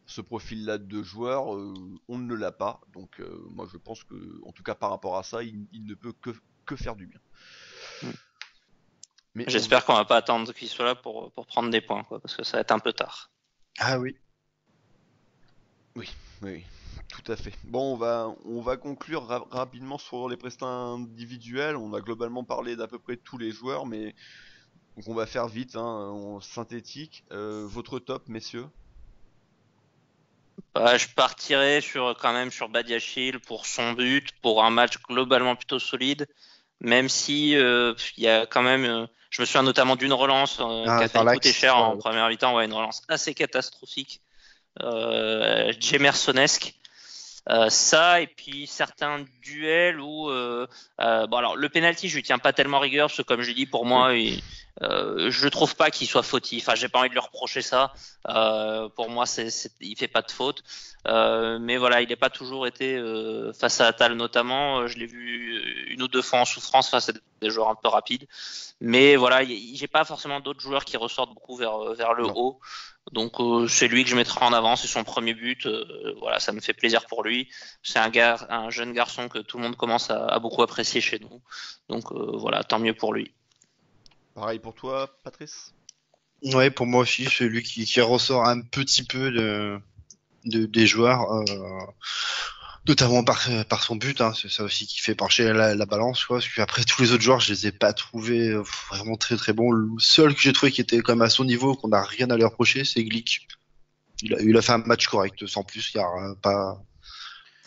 ce profil-là de joueur, on ne l'a pas. Donc moi je pense que, en tout cas par rapport à ça, il ne peut que faire du bien. Mais j'espère qu'on va pas attendre qu'il soit là pour prendre des points, quoi, parce que ça va être un peu tard. Ah oui. Oui, tout à fait. Bon, on va conclure rapidement sur les prestats individuels. On a globalement parlé d'à peu près tous les joueurs, mais donc on va faire vite, en synthétique. Votre top, messieurs? Je partirais quand même sur Badiachil pour son but, pour un match globalement plutôt solide, même si il y a quand même, je me souviens notamment d'une relance qui a failli coûter cher en première mi-temps, ouais, une relance assez catastrophique, Jemersonesque. Ça et puis certains duels où bon alors le penalty je lui tiens pas tellement rigueur parce que comme je dis pour moi je trouve pas qu'il soit fautif. Enfin j'ai pas envie de lui reprocher ça. Pour moi il fait pas de faute. Mais voilà il n'a pas toujours été face à Attal notamment. Je l'ai vu une ou deux fois en souffrance face à des joueurs un peu rapides. Mais voilà j'ai pas forcément d'autres joueurs qui ressortent beaucoup vers le haut. Donc c'est lui que je mettrai en avant, c'est son premier but. Voilà, ça me fait plaisir pour lui. C'est un jeune garçon que tout le monde commence à beaucoup apprécier chez nous. Donc voilà, tant mieux pour lui. Pareil pour toi, Patrice? Ouais, pour moi aussi, c'est lui qui ressort un petit peu des joueurs, notamment par son but. C'est ça aussi qui fait pencher la balance, quoi. Parce qu'après tous les autres joueurs, je les ai pas trouvés vraiment très très bons. Le seul que j'ai trouvé qui était quand même à son niveau, qu'on n'a rien à lui reprocher, c'est Glick. Il a fait un match correct, sans plus. Il y a pas.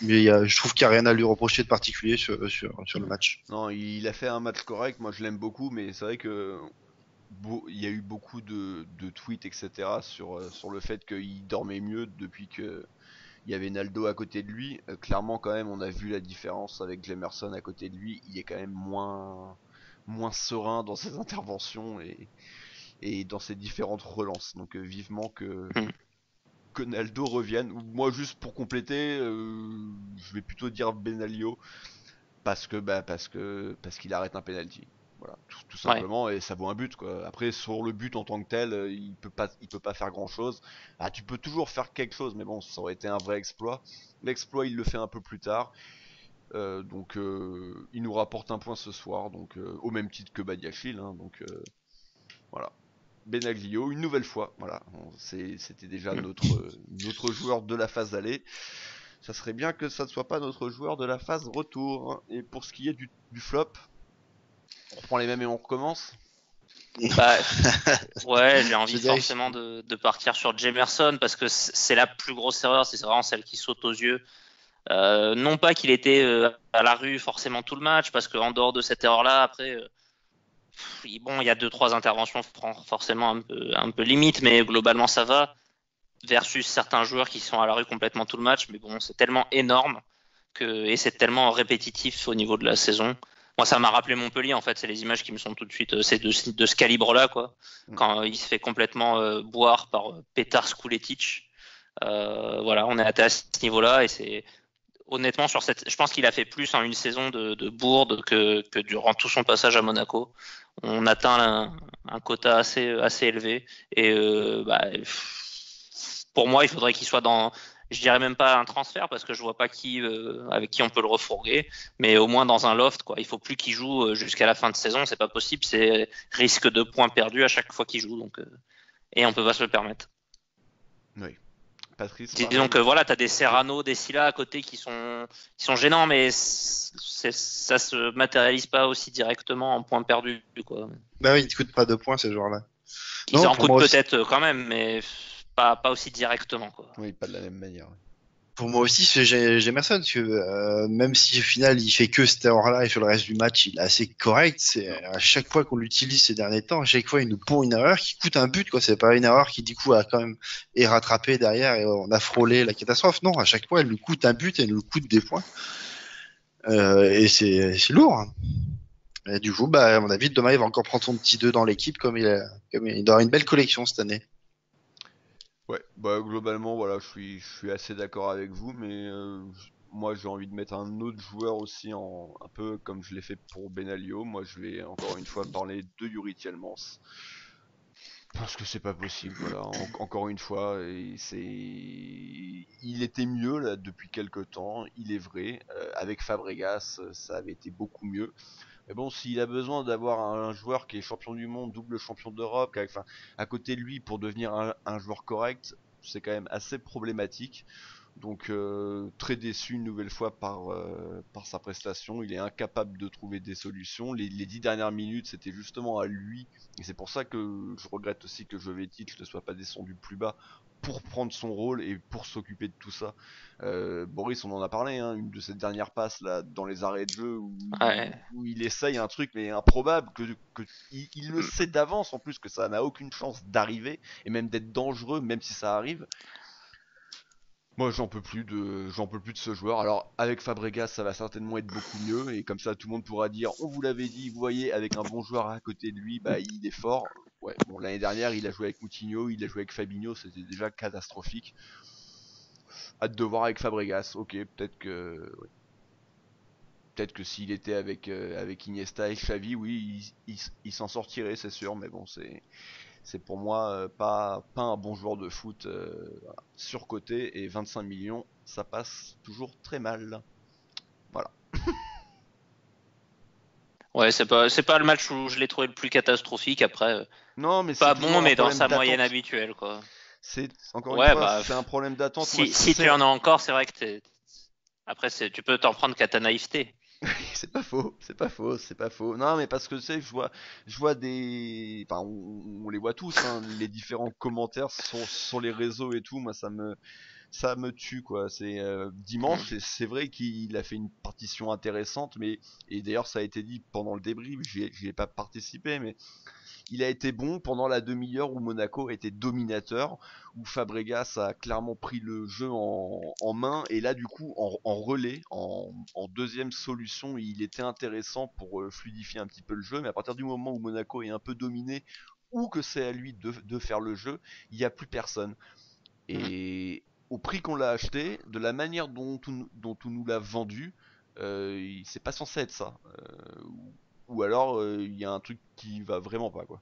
Mais je trouve qu'il n'y a rien à lui reprocher de particulier sur le match. Non, il a fait un match correct. Moi, je l'aime beaucoup, mais c'est vrai que il y a eu beaucoup de tweets, etc. sur le fait qu'il dormait mieux depuis que il y avait Naldo à côté de lui. Clairement, quand même, on a vu la différence avec Jemerson à côté de lui. Il est quand même moins serein dans ses interventions et dans ses différentes relances. Donc vivement que Naldo revienne. Moi, juste pour compléter, je vais plutôt dire Benaglio parce qu'il arrête un penalty. Voilà, tout simplement, ouais. Et ça vaut un but, quoi. Après, sur le but en tant que tel, il peut pas faire grand chose. Ah, tu peux toujours faire quelque chose, mais bon, ça aurait été un vrai exploit. L'exploit, il le fait un peu plus tard. Donc il nous rapporte un point ce soir, donc au même titre que Badiachil, donc voilà. Benaglio, une nouvelle fois, voilà. C'était déjà notre joueur de la phase aller. Ça serait bien que ça ne soit pas notre joueur de la phase retour. Et pour ce qui est du flop, on reprend les mêmes et on recommence. Ouais, j'ai envie forcément de partir sur Jemerson parce que c'est la plus grosse erreur, c'est vraiment celle qui saute aux yeux. Non pas qu'il était à la rue forcément tout le match, parce qu'en dehors de cette erreur-là, après, bon, il y a 2-3 interventions forcément un peu limite, mais globalement ça va. Versus certains joueurs qui sont à la rue complètement tout le match, mais bon, c'est tellement énorme et c'est tellement répétitif au niveau de la saison. Moi, ça m'a rappelé Montpellier, en fait, c'est les images qui me sont tout de suite, c'est de ce calibre-là, quoi. Quand il se fait complètement boire par Petar Skuletic. Voilà, on est à ce niveau-là et c'est honnêtement je pense qu'il a fait plus en une saison de bourde que durant tout son passage à Monaco. On atteint un quota assez élevé et pour moi, il faudrait qu'il soit je dirais même pas un transfert parce que je vois pas avec qui on peut le refourguer, mais au moins dans un loft, quoi. Il faut plus qu'il joue jusqu'à la fin de saison, c'est pas possible, c'est risque de points perdus à chaque fois qu'il joue, donc et on peut pas se le permettre. Oui. Patrice. Disons que voilà, t'as des Serrano, des Silla à côté qui sont gênants, mais ça se matérialise pas aussi directement en points perdus, quoi. Bah oui, ils ne coûtent pas 2 points ces joueurs-là. Ils en coûtent peut-être quand même, mais pas aussi directement, quoi. Oui, pas de la même manière. Pour moi aussi, c'est Jemerson, parce que même si au final il fait que cette erreur-là et sur le reste du match il est assez correct, c'est à chaque fois qu'on l'utilise ces derniers temps, à chaque fois il nous pond une erreur qui coûte un but, quoi. C'est pas une erreur qui du coup a quand même est rattrapée derrière et on a frôlé la catastrophe. Non, à chaque fois elle nous coûte un but et elle nous coûte des points. Et c'est lourd. Et du coup, bah à mon avis, demain il va encore prendre son petit 2 dans l'équipe comme il doit avoir une belle collection cette année. Ouais, bah globalement voilà, je suis assez d'accord avec vous, mais moi j'ai envie de mettre un autre joueur aussi un peu comme je l'ai fait pour Benaglio. Moi je vais encore une fois parler de Youri Tielemans. Parce que c'est pas possible, voilà, encore une fois, il était mieux là depuis quelques temps, il est vrai, avec Fabregas ça avait été beaucoup mieux. Mais bon, s'il a besoin d'avoir un joueur qui est champion du monde, double champion d'Europe, enfin, à côté de lui pour devenir un joueur correct, c'est quand même assez problématique. Donc très déçu une nouvelle fois par sa prestation. Il est incapable de trouver des solutions. Les 10 dernières minutes, c'était justement à lui. Et c'est pour ça que je regrette aussi que Jovetic ne soit pas descendu plus bas pour prendre son rôle et pour s'occuper de tout ça. Boris, on en a parlé, hein, une de ces dernières passes là dans les arrêts de jeu où il essaye un truc mais improbable, il le sait d'avance en plus que ça n'a aucune chance d'arriver et même d'être dangereux même si ça arrive. Moi j'en peux plus de ce joueur. Alors avec Fabregas ça va certainement être beaucoup mieux et comme ça tout le monde pourra dire on vous l'avait dit, vous voyez avec un bon joueur à côté de lui, bah il est fort. Ouais, bon l'année dernière il a joué avec Moutinho, il a joué avec Fabinho, c'était déjà catastrophique. Hâte de voir avec Fabregas. OK, peut-être que ouais. Peut-être que s'il était avec Iniesta et Xavi, oui, il s'en sortirait, c'est sûr, mais bon, c'est pour moi pas un bon joueur de foot, voilà. Surcoté et 25 millions, ça passe toujours très mal. Voilà. Ouais, c'est pas le match où je l'ai trouvé le plus catastrophique. Après, non, mais pas bon, mais dans sa moyenne habituelle, quoi. C'est encore une fois, c'est un problème d'attente. Si tu en as encore, c'est vrai que après tu peux t'en prendre qu'à ta naïveté. C'est pas faux. Non, mais parce que tu sais, je vois des, enfin, on les voit tous, hein, les différents commentaires sur les réseaux et tout. Moi, ça me tue, quoi. C'est dimanche, c'est vrai qu'il a fait une partition intéressante, mais et d'ailleurs ça a été dit pendant le débrief, j'y ai pas participé, mais il a été bon pendant la demi-heure où Monaco était dominateur, où Fabregas a clairement pris le jeu en main, et là du coup en relais, en deuxième solution, il était intéressant pour fluidifier un petit peu le jeu, mais à partir du moment où Monaco est un peu dominé, ou que c'est à lui de faire le jeu, il n'y a plus personne. Et au prix qu'on l'a acheté, de la manière dont on nous l'a vendu, c'est pas censé être ça. Ou alors il y a un truc qui va vraiment pas, quoi.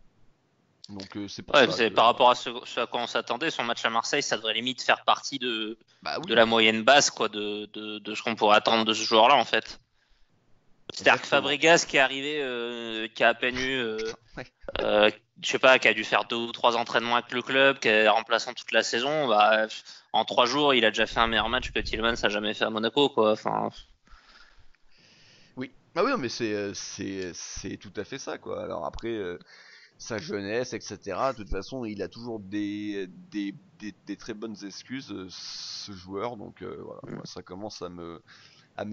Donc c'est pour ça. C'est par rapport à ce à quoi on s'attendait, son match à Marseille, ça devrait limite faire partie de la moyenne basse, quoi, de ce qu'on pourrait attendre de ce joueur-là, en fait. C'est-à-dire que Fabregas qui est arrivé, qui a à peine eu, je sais pas, qui a dû faire 2 ou 3 entraînements avec le club, qui est remplaçant toute la saison, bah, en 3 jours, il a déjà fait un meilleur match que Tielemans a jamais fait à Monaco, quoi. Enfin. Oui, ah oui, mais c'est tout à fait ça, quoi. Alors après, sa jeunesse, etc. De toute façon, il a toujours des très bonnes excuses, ce joueur. Donc voilà, moi, ça commence à me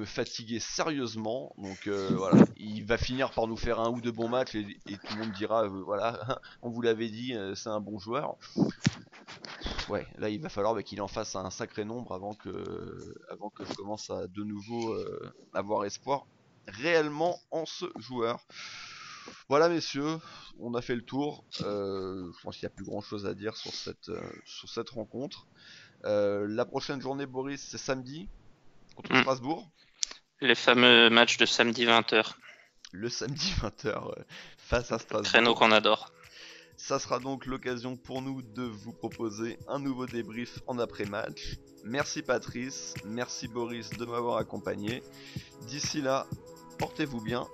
fatiguer sérieusement. Donc voilà, il va finir par nous faire un ou deux bons matchs et tout le monde dira voilà, on vous l'avait dit, c'est un bon joueur. Ouais, là il va falloir qu'il en fasse un sacré nombre avant que je commence à de nouveau avoir espoir réellement en ce joueur. Voilà messieurs, on a fait le tour. Je pense qu'il n'y a plus grand chose à dire sur cette rencontre. La prochaine journée, Boris, c'est samedi contre Strasbourg. Les fameux matchs de samedi 20h. Le samedi 20h face à Strasbourg. Créneau qu'on adore. Ça sera donc l'occasion pour nous de vous proposer un nouveau débrief en après-match. Merci Patrice, merci Boris de m'avoir accompagné. D'ici là, portez-vous bien